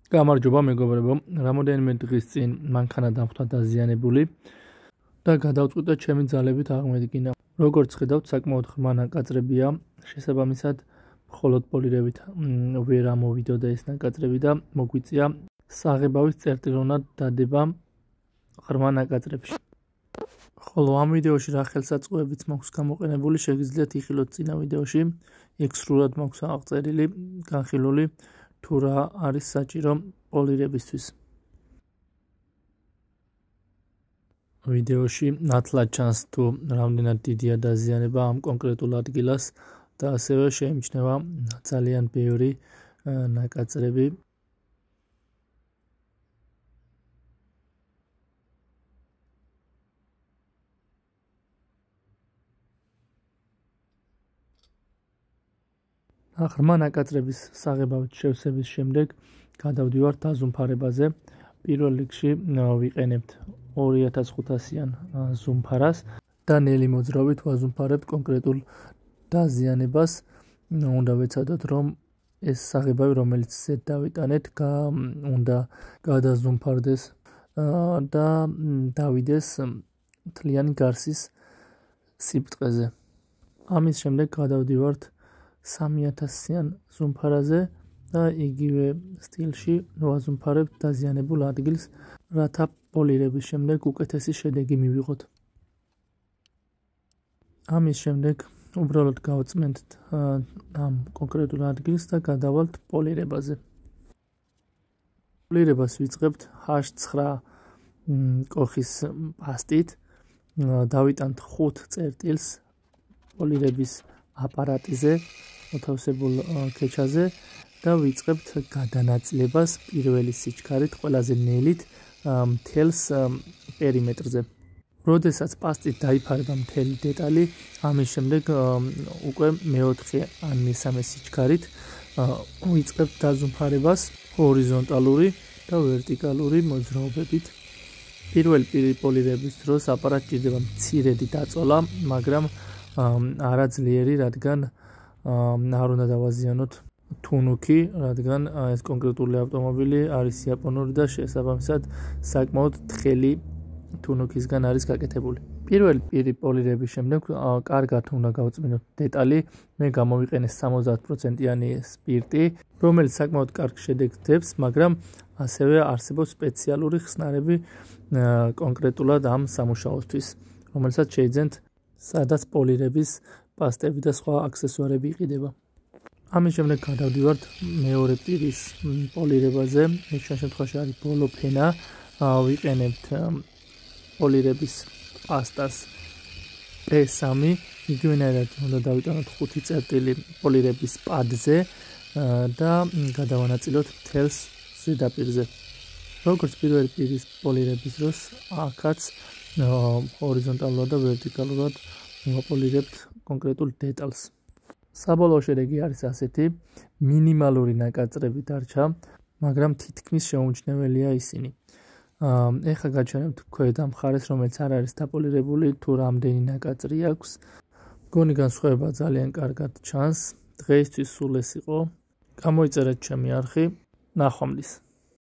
გამარჯობა მეგობრებო, რამოდენიმე დღის წინ მანქანა დამხვდა დაზიანებული და გადავწყვიტე ჩემი ძალებით აღმედგინა. როგორც ხედავთ, საკმაოდ ღრმა ნაკაწრებია, შესაბამისად მხოლოდ პოლირებით ვერ ამოვიდოდა ეს ნაკაწრები და მოგვიწია საღებავის წერტილოვნად დადება ღრმა ნაკაწრებში. ხოლო ამ ვიდეოში რა ხელსაწყოებიც მაქვს გამოყენებული, შეგიძლიათ იხილოთ წინა ვიდეოში, იქ სრულად მაქვს აღწერილი, განხილული თუ რა არის საჭირო პოლირებისთვის. ვიდეოში ნათლად ჩანს თუ რამდენად დიდია დაზიანება ამ კონკრეტულ ადგილას და ასევე შეიმჩნევა ძალიან ბევრი ნაკაწრები. ღრმა ნაკაწრების საღებავით შევსების შემდეგ გადავდივართ დაზუმფარებაზე. პირველ რიგში ვიყენებთ 2500-იან ზუმფარას და ნელი მოძრავით ვაზუმფარებთ კონკრეტულ დაზიანებას. უნდა ვეცადოთ, რომ ეს საღებავი, რომელიც ზედ დავიტანეთ, უნდა გადაზუმფარდეს და დავიდეს მთლიანი გარსის სიბრტყეზე. ამის შემდეგ გადავდივართ 3000-იან ზუმფარაზე და იგივე სტილში ვაზუმფარებთ დაზიანებულ ადგილს, რათა პოლირების შემდეგ უკეთესი შედეგი მივიღოთ. ამის შემდეგ უბრალოდ გავწმენთ ამ კონკრეტულ ადგილს და გადავალთ პოლირებაზე. პოლირებას ვიწყებთ H9 კოხის პასტით, დავიტანთ 5 წერტილს პოლირების აპარატზე, მოთავსებულ ქეჩაზე და ვიწყებთ გადანაწილებას პირველი სიჩქარით, ყველაზე ნელით მთელს პერიმეტრზე. როდესაც პასტით დაიფარება მთელი დეტალი, ამის შემდეგ უკვე მეოთხე ან მესამე სიჩქარით ვიწყებთ დაზუმფარებას ჰორიზონტალური და ვერტიკალური მოძრაობებით. პირველი პოლირების დროს აპარატს ჭირდება მცირედი დაწოლა, მაგრამ არა ძლიერი, რადგან არ უნდა დავაზიანოთ თუნუქი, რადგან ეს კონკრეტული ავტომობილი არის იაპონური და შესაბამისად საკმაოდ თხელი თუნუქისგან არის გაკეთებული. პირველი პოლირების შემდეგ კარგად უნდა გავწმინოთ დეტალი. მე გამოვიყენე 70%-იანი სპირტი, რომელიც საკმაოდ კარგ შედეგს დებს, მაგრამ ასევე არსებობს სპეციალური ხსნარები კონკრეტულად ამ სამუშაოსთვის, რომელსაც შეიძენთ სადაც პოლირების პასტები და სხვა აქსესუარები იყიდება. ამის შემდეგ გადავდივართ მეორე პირის პოლირებაზე. ეს შემთხვევაში არის ბოლო ფენა. ვიყენებთ პოლირების პასტას P3, იგივენაირად უნდა დავიტანოთ 5 წერტილი პოლირების პადზე და გადავანაწილოთ მთელს ზედაპირზე. როგორც პირველი პირის პოლირების დროს, აქაც ჰორიზონტალურად და ვერტიკალურად ვაპოლირებთ კონკრეტულ დეტალს. საბოლოო შედეგი არის ასეთი, მინიმალური ნაკაწრები დარჩა, მაგრამ თითქმის შეუმჩნეველია ისინი. ეხლა გაჩვენებთ ქვედა მხარეს, რომელიც არ არის დაპოლირებული, თუ რამდენი ნაკაწრი აქვს. მგონი განსხვავება ძალიან კარგად ჩანს. დღეისთვის სულ ეს იყო. გამოიწერეთ ჩემი არხი. ნახვამდის.